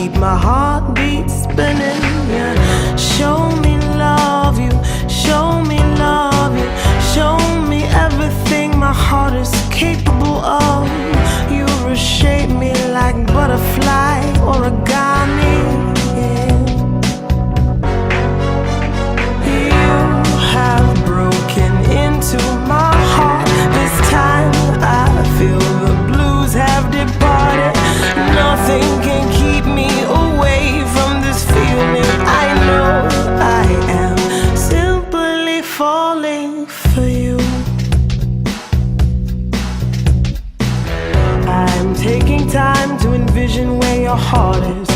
keep my heartbeat spinning. Yeah. Show me love you, show me love you, show me everything my heart is capable of. You reshape me like butterfly origami. Yeah. You have broken into my heart. This time I feel the blues have departed. Nothing can keep me away from this feeling. I know I am simply falling for you. I'm taking time to envision where your heart is.